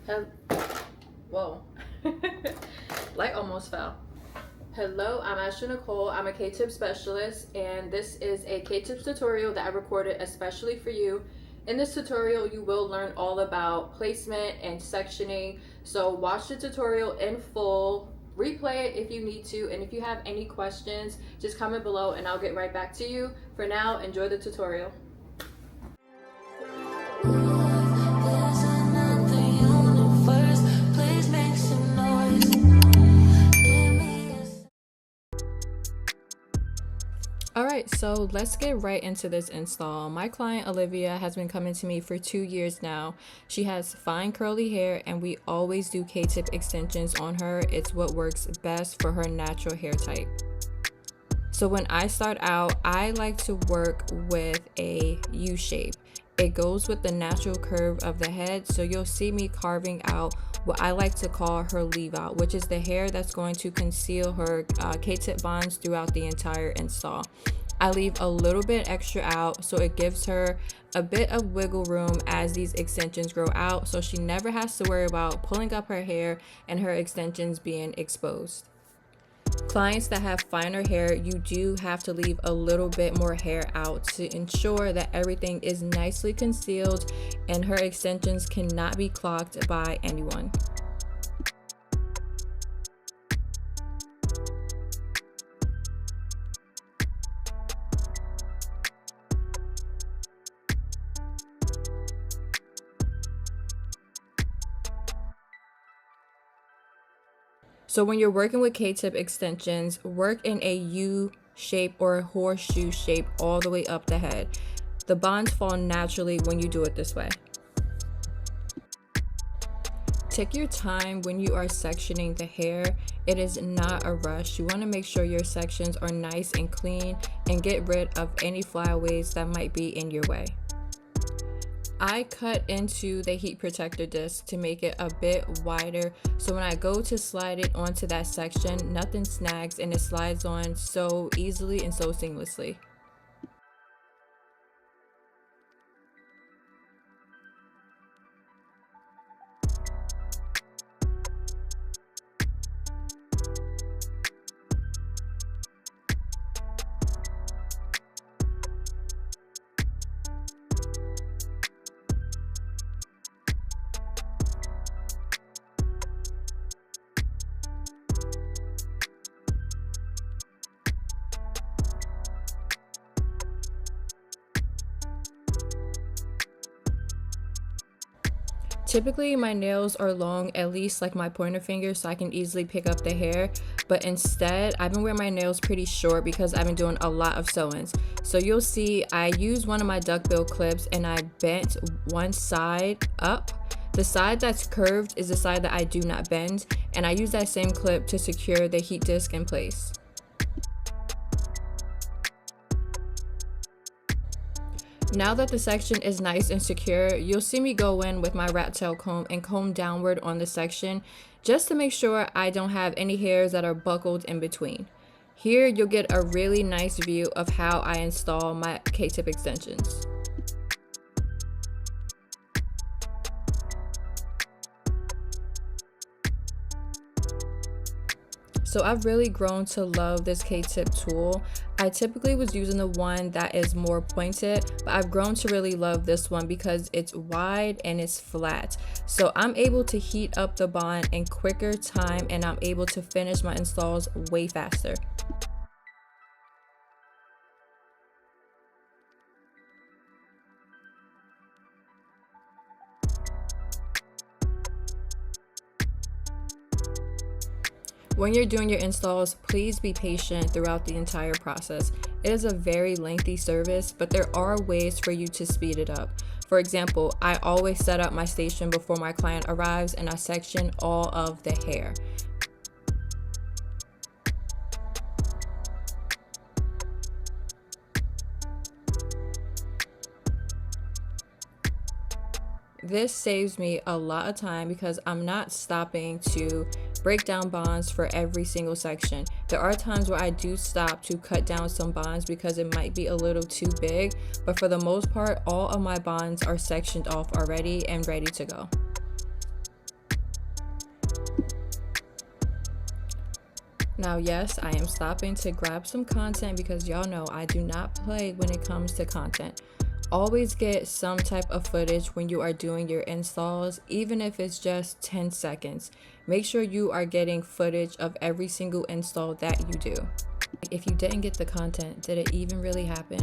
Hel- Whoa. Light almost fell. Hello, I'm Ashley Nicole. I'm a K-tip specialist, and this is a K-tips tutorial that I recorded especially for you. In this tutorial, you will learn all about placement and sectioning. So watch the tutorial in full, replay it if you need to, and if you have any questions, just comment below and I'll get right back to you. For now, enjoy the tutorial. Alright, so let's get right into this install. My client Olivia has been coming to me for 2 years now. She has fine curly hair and we always do K-tip extensions on her. It's what works best for her natural hair type. So when I start out, I like to work with a U shape. It goes with the natural curve of the head, so you'll see me carving out what I like to call her leave out, which is the hair that's going to conceal her K-tip bonds throughout the entire install. I leave a little bit extra out so it gives her a bit of wiggle room as these extensions grow out, so she never has to worry about pulling up her hair and her extensions being exposed. Clients that have finer hair, you do have to leave a little bit more hair out to ensure that everything is nicely concealed and her extensions cannot be clogged by anyone. So when you're working with K-tip extensions, work in a U shape or a horseshoe shape all the way up the head. The bonds fall naturally when you do it this way. Take your time when you are sectioning the hair. It is not a rush. You want to make sure your sections are nice and clean and get rid of any flyaways that might be in your way. I cut into the heat protector disc to make it a bit wider, so when I go to slide it onto that section, nothing snags and it slides on so easily and so seamlessly. Typically my nails are long, at least like my pointer finger, so I can easily pick up the hair, but instead I've been wearing my nails pretty short because I've been doing a lot of sew-ins. So you'll see I used one of my duckbill clips and I bent one side up. The side that's curved is the side that I do not bend, and I use that same clip to secure the heat disc in place. Now that the section is nice and secure, you'll see me go in with my rat tail comb and comb downward on the section just to make sure I don't have any hairs that are buckled in between. Here you'll get a really nice view of how I install my K-tip extensions. So I've really grown to love this K-tip tool. I typically was using the one that is more pointed, but I've grown to really love this one because it's wide and it's flat. So I'm able to heat up the bond in quicker time and I'm able to finish my installs way faster. When you're doing your installs, please be patient throughout the entire process. It is a very lengthy service, but there are ways for you to speed it up. For example, I always set up my station before my client arrives and I section all of the hair. This saves me a lot of time because I'm not stopping to break down bonds for every single section. There are times where I do stop to cut down some bonds because it might be a little too big, but for the most part, all of my bonds are sectioned off already and ready to go. Now, yes, I am stopping to grab some content because y'all know I do not play when it comes to content. Always get some type of footage when you are doing your installs, even if it's just 10 seconds. Make sure you are getting footage of every single install that you do. If you didn't get the content, did it even really happen?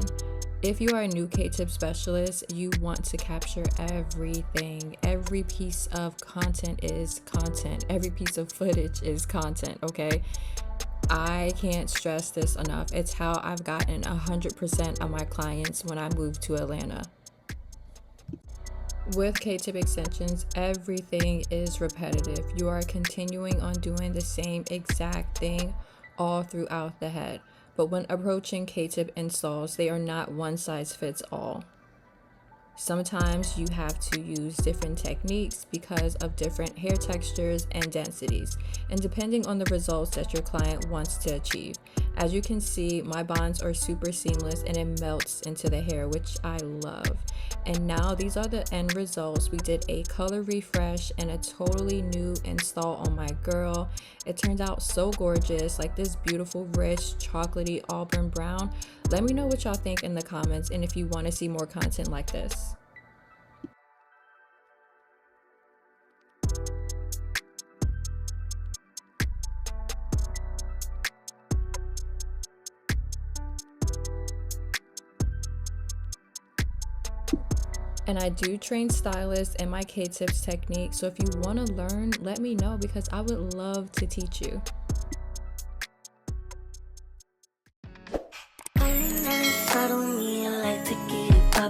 If you are a new K-tip specialist, you want to capture everything. Every piece of content is content. Every piece of footage is content, okay? I can't stress this enough. It's how I've gotten 100% of my clients when I moved to Atlanta. With K-tip extensions, everything is repetitive. You are continuing on doing the same exact thing all throughout the head. But when approaching K-tip installs, they are not one size fits all. Sometimes you have to use different techniques because of different hair textures and densities, and depending on the results that your client wants to achieve. As you can see, my bonds are super seamless and it melts into the hair, which I love. And now these are the end results. We did a color refresh and a totally new install on my girl. It turned out so gorgeous, like this beautiful, rich, chocolatey auburn brown. Let me know what y'all think in the comments and if you want to see more content like this. And I do train stylists in my K-tips technique, so if you want to learn, let me know because I would love to teach you.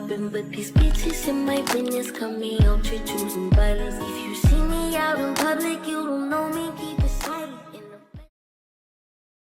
But these bitches in my business call me ultra choosing violence. If you see me out in public, you don't know me.